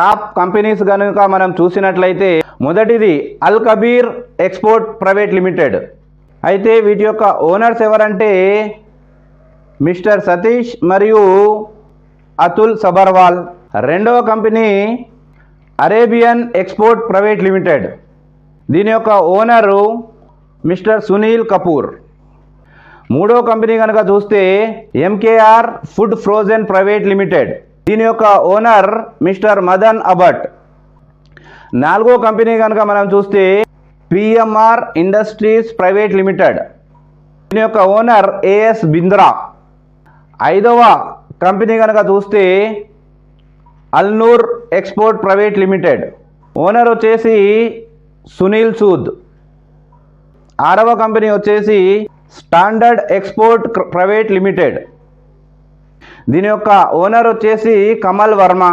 Top companies కనుక మనం చూసినట్లయితే మొదటిది అల్ కబీర్ ఎక్స్పోర్ట్ ప్రైవేట్ లిమిటెడ్. అయితే వీటి యొక్క ఓనర్స్ ఎవరంటే మిస్టర్ సతీష్ మరియు అతుల్ సబర్వాల్. రెండవ company Arabian export private limited. దీని యొక్క ఓనరు మిస్టర్ సునీల్ కపూర్. మూడో కంపెనీ కనుక చూస్తే MKR food frozen private limited. దీని యొక్క ఓనర్ మిస్టర్ మదన్ అబట్. నాలుగో కంపెనీ కనుక మనం చూస్తే పిఎంఆర్ ఇండస్ట్రీస్ ప్రైవేట్ లిమిటెడ్. దీని యొక్క ఓనర్ ఏఎస్ బింద్రా. ఐదవ కంపెనీ కనుక చూస్తే అల్నూర్ ఎక్స్పోర్ట్ ప్రైవేట్ లిమిటెడ్. ఓనర్ వచ్చేసి సునీల్ సూద్. ఆరవ కంపెనీ వచ్చేసి స్టాండర్డ్ ఎక్స్పోర్ట్ ప్రైవేట్ లిమిటెడ్. దీని యొక్క ఓనర్ వచ్చేసి కమల్ వర్మ.